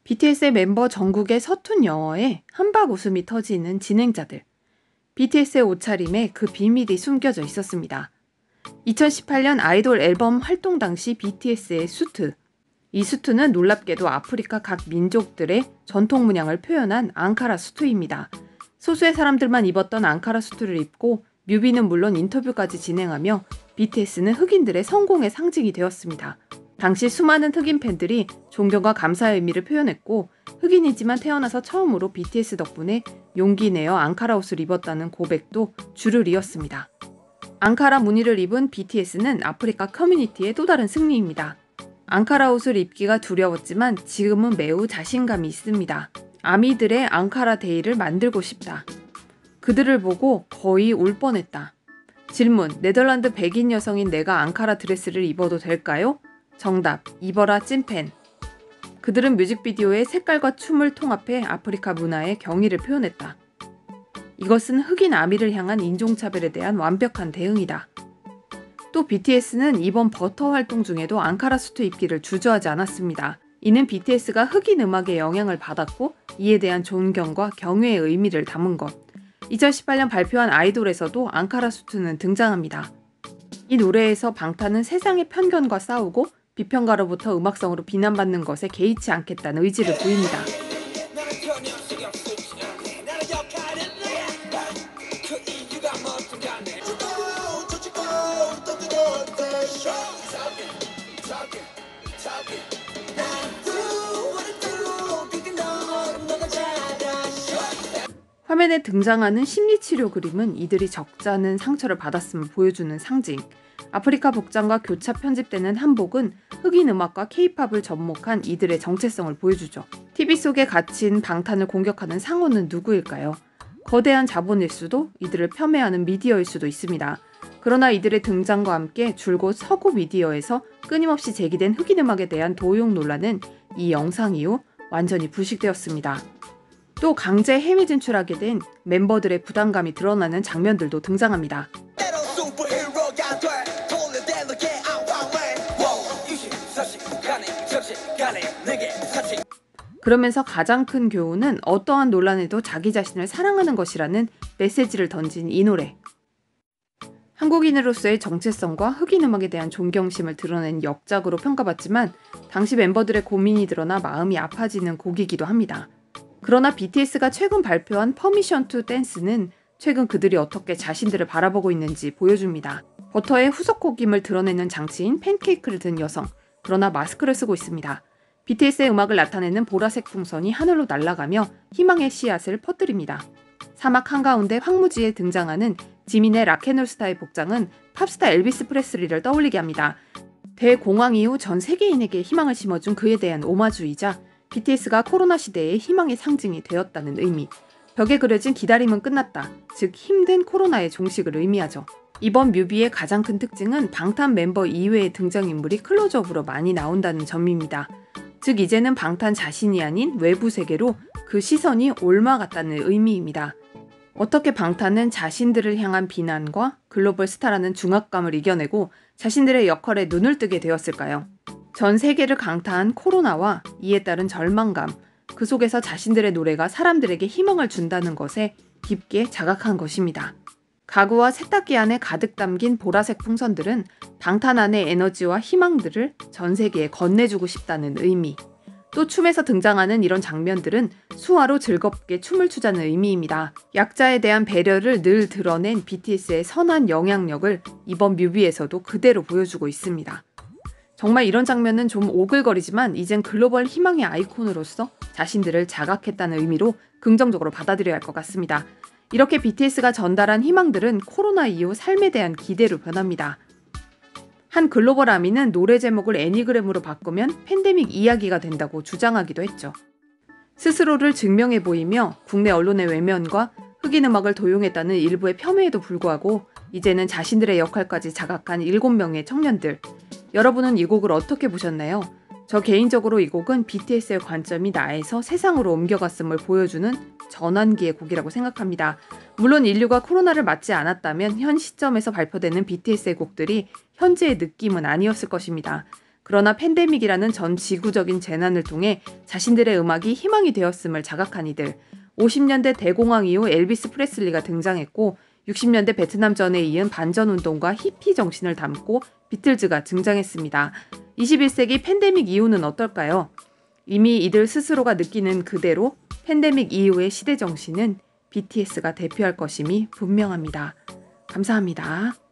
BTS의 멤버 정국의 서툰 영어에 한박 웃음이 터지는 진행자들. BTS의 옷차림에 그 비밀이 숨겨져 있었습니다. 2018년 아이돌 앨범 활동 당시 BTS의 수트. 이 수트는 놀랍게도 아프리카 각 민족들의 전통 문양을 표현한 앙카라 수트입니다. 소수의 사람들만 입었던 앙카라 수트를 입고 뮤비는 물론 인터뷰까지 진행하며 BTS는 흑인들의 성공의 상징이 되었습니다. 당시 수많은 흑인 팬들이 존경과 감사의 의미를 표현했고, 흑인이지만 태어나서 처음으로 BTS 덕분에 용기 내어 앙카라 옷을 입었다는 고백도 줄을 이었습니다. 앙카라 무늬를 입은 BTS는 아프리카 커뮤니티의 또 다른 승리입니다. 앙카라 옷을 입기가 두려웠지만 지금은 매우 자신감이 있습니다. 아미들의 앙카라 데이를 만들고 싶다. 그들을 보고 거의 울 뻔했다. 질문: 네덜란드 백인 여성인 내가 앙카라 드레스를 입어도 될까요? 정답: 입어라 찐팬. 그들은 뮤직비디오의 색깔과 춤을 통합해 아프리카 문화의 경의를 표현했다. 이것은 흑인 아미를 향한 인종차별에 대한 완벽한 대응이다. 또 BTS는 이번 버터 활동 중에도 앙카라 수트 입기를 주저하지 않았습니다. 이는 BTS가 흑인 음악에 영향을 받았고 이에 대한 존경과 경외의 의미를 담은 것. 2018년 발표한 아이돌에서도 앙카라 수트는 등장합니다. 이 노래에서 방탄은 세상의 편견과 싸우고 비평가로부터 음악성으로 비난받는 것에 개의치 않겠다는 의지를 보입니다. 화면에 등장하는 심리치료 그림은 이들이 적잖은 상처를 받았음을 보여주는 상징. 아프리카 복장과 교차 편집되는 한복은 흑인 음악과 케이팝을 접목한 이들의 정체성을 보여주죠. TV 속에 갇힌 방탄을 공격하는 상호는 누구일까요? 거대한 자본일 수도, 이들을 폄훼하는 미디어일 수도 있습니다. 그러나 이들의 등장과 함께 줄곧 서구 미디어에서 끊임없이 제기된 흑인 음악에 대한 도용 논란은 이 영상 이후 완전히 부식되었습니다. 또 강제 해외 진출하게 된 멤버들의 부담감이 드러나는 장면들도 등장합니다. 그러면서 가장 큰 교훈은 어떠한 논란에도 자기 자신을 사랑하는 것이라는 메시지를 던진 이 노래. 한국인으로서의 정체성과 흑인 음악에 대한 존경심을 드러낸 역작으로 평가받지만 당시 멤버들의 고민이 드러나 마음이 아파지는 곡이기도 합니다. 그러나 BTS가 최근 발표한 퍼미션 투 댄스는 최근 그들이 어떻게 자신들을 바라보고 있는지 보여줍니다. 버터의 후속곡임을 드러내는 장치인 팬케이크를 든 여성, 그러나 마스크를 쓰고 있습니다. BTS의 음악을 나타내는 보라색 풍선이 하늘로 날아가며 희망의 씨앗을 퍼뜨립니다. 사막 한가운데 황무지에 등장하는 지민의 락앤롤 스타의 복장은 팝스타 엘비스 프레슬리를 떠올리게 합니다. 대공황 이후 전 세계인에게 희망을 심어준 그에 대한 오마주이자 BTS가 코로나 시대의 희망의 상징이 되었다는 의미. 벽에 그려진 기다림은 끝났다. 즉 힘든 코로나의 종식을 의미하죠. 이번 뮤비의 가장 큰 특징은 방탄 멤버 이외의 등장인물이 클로즈업으로 많이 나온다는 점입니다. 즉 이제는 방탄 자신이 아닌 외부 세계로 그 시선이 옮아갔다는 의미입니다. 어떻게 방탄은 자신들을 향한 비난과 글로벌 스타라는 중압감을 이겨내고 자신들의 역할에 눈을 뜨게 되었을까요? 전 세계를 강타한 코로나와 이에 따른 절망감, 그 속에서 자신들의 노래가 사람들에게 희망을 준다는 것에 깊게 자각한 것입니다. 가구와 세탁기 안에 가득 담긴 보라색 풍선들은 방탄 안의 에너지와 희망들을 전 세계에 건네주고 싶다는 의미. 또 춤에서 등장하는 이런 장면들은 수화로 즐겁게 춤을 추자는 의미입니다. 약자에 대한 배려를 늘 드러낸 BTS의 선한 영향력을 이번 뮤비에서도 그대로 보여주고 있습니다. 정말 이런 장면은 좀 오글거리지만 이젠 글로벌 희망의 아이콘으로서 자신들을 자각했다는 의미로 긍정적으로 받아들여야 할 것 같습니다. 이렇게 BTS가 전달한 희망들은 코로나 이후 삶에 대한 기대로 변합니다. 한 글로벌 아미는 노래 제목을 애니그램으로 바꾸면 팬데믹 이야기가 된다고 주장하기도 했죠. 스스로를 증명해 보이며 국내 언론의 외면과 흑인 음악을 도용했다는 일부의 폄훼에도 불구하고 이제는 자신들의 역할까지 자각한 7명의 청년들. 여러분은 이 곡을 어떻게 보셨나요? 저 개인적으로 이 곡은 BTS의 관점이 나에서 세상으로 옮겨갔음을 보여주는 전환기의 곡이라고 생각합니다. 물론 인류가 코로나를 맞지 않았다면 현 시점에서 발표되는 BTS의 곡들이 현재의 느낌은 아니었을 것입니다. 그러나 팬데믹이라는 전 지구적인 재난을 통해 자신들의 음악이 희망이 되었음을 자각한 이들. 50년대 대공황 이후 엘비스 프레슬리가 등장했고 60년대 베트남전에 이은 반전운동과 히피 정신을 담고 비틀즈가 등장했습니다. 21세기 팬데믹 이후는 어떨까요? 이미 이들 스스로가 느끼는 그대로 팬데믹 이후의 시대 정신은 BTS가 대표할 것임이 분명합니다. 감사합니다.